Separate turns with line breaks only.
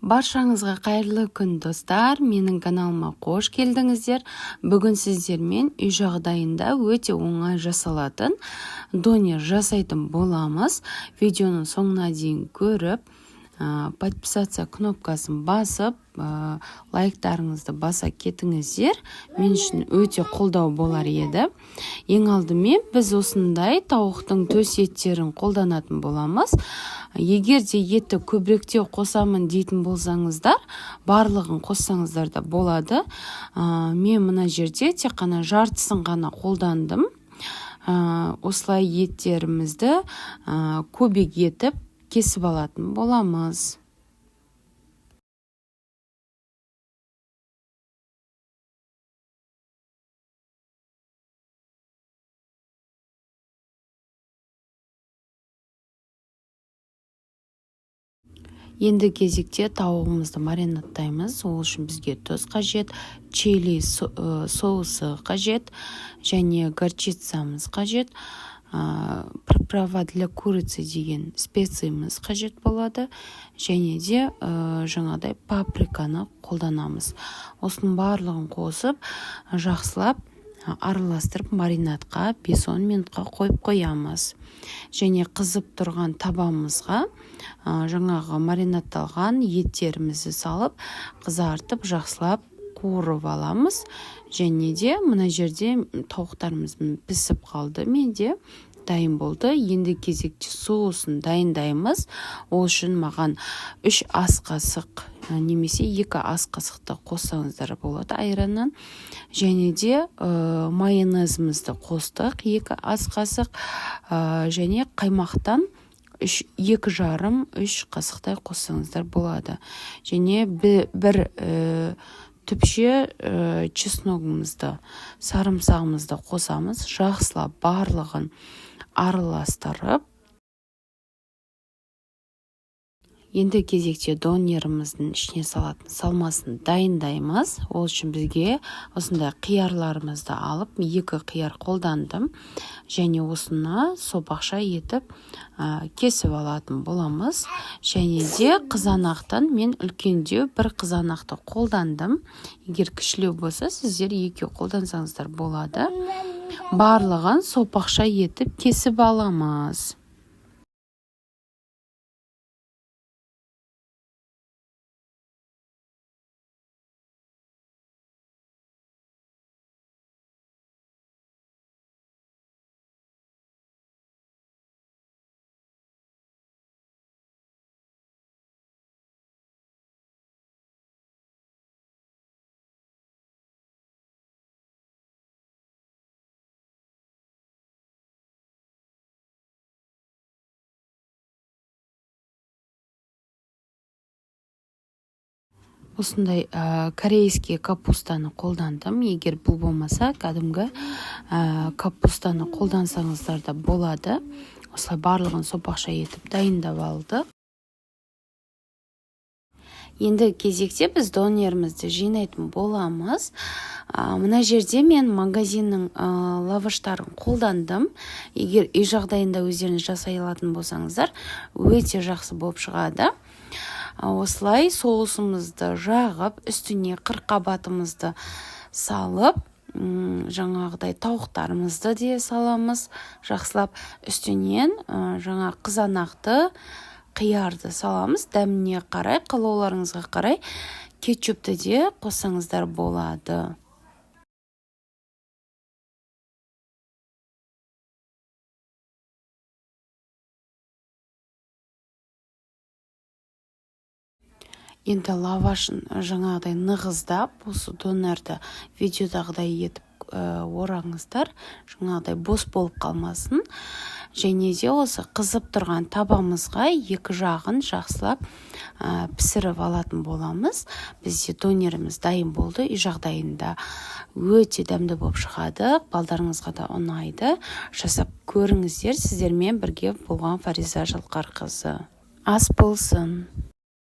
Баршаңызға қайырлы күн достар, менің каналыма қош келдіңіздер. Бүгін сіздермен үй жағдайында өте оңай жасалатын донер жасайтын боламыз. Видеоның соңына дейін көріп, подписация кнопкасын басып, лайктарыңызды баса кетіңіздер. Мен үшін өте қолдау болар еді. Ең алдымен біз осындай тауықтың төс еттерін қолданатын боламыз. Егер де етті көбіректеу қосамын дейтін болсаңыздар, барлығын қоссаңыздар да болады. Мен мына жерде тек қана жартысын ғана қолдандым. Осылай еттерімізді көбек етіп кесіп алатын боламыз. Енді кезекте тауығымызды маринадтаймыз. Ол үшін бізге тұз қажет, чили соусы қажет, және горчицамыз қажет. Приправа для курицы деген специямыз қажет болады, және де жаңадай паприканы қолданамыз. Осының барлығын қосып, жақсылап араластырып маринадқа 5-10 минутқа қойып қоямыз. Және қызып тұрған табамызға жаңағы маринадталған еттерімізді салып, қызартып, жақсылап қуырып аламыз. Және де мына жерде тауықтарымыз пісіп қалды, менде дайын болды. Енді кезекте соусын дайындаймыз. Ол үшін маған 3 ас қасық немесе 2 ас қасықты қоссаңыздар болады айраннан. Және де майонезімізді қостық 2 ас қасық, және қаймақтан 2,5-3 қасықтай қоссаңыздар болады. Және бір түпше чесногымызды, сарымсағымызды қосамыз. Жақсылап барлығын араластырып, енді кезекте донеріміздің ішіне салатын салмасын дайындаймыз. Ол үшін бізге осындай қиярларымызды алып, 2 қияр қолдандым. Және осыны сопақша етіп кесіп алатын боламыз. Және де қызанақтан мен үлкендеу 1 қызанақты қолдандым. Егер кішілеу болса, сіздер 2 қолдансаңыздар болады. Барлығын сопақша етіп кесіп аламыз. Осындай корейский капустаны қолдандым. Егер бұл болмаса, кәдімгі капустаны қолдансаңыздар да болады. Осылай барлығын сопақша етіп дайындап алды. Енді кезекте біз донерімізді жинайтын боламыз. Мына жерде мен магазиннің лаваштарын қолдандым. Егер үй жағдайында өздеріңіз жасай алатын болсаңыздар, өте жақсы болып шығады. Осылай соусымызды жағып, үстіне қырыққабатымызды салып, жаңағыдай тауықтарымызды де саламыз. Жақсылап үстінен жаңа қызанақты, қиярды саламыз. Дәміне қарай, қалауларыңызға қарай кетчупты де қоссаңыздар болады. Енді лавашын жаңағыдай нығыздап, осы донерді видеодағыдай етіп ораңыздар. Жаңағыдай бос болып қалмасын. Және де осы қызып тұрған табамызға 2 жағын жақсылап пісіріп алатын боламыз. Бізде донеріміз дайын болды. Үй жағдайында өте дәмді болып шығады. Балдарыңызға да ұнайды. Жасап көріңіздер. Сіздермен бірге болған Фариза Жылқарқызы. Ас болсын.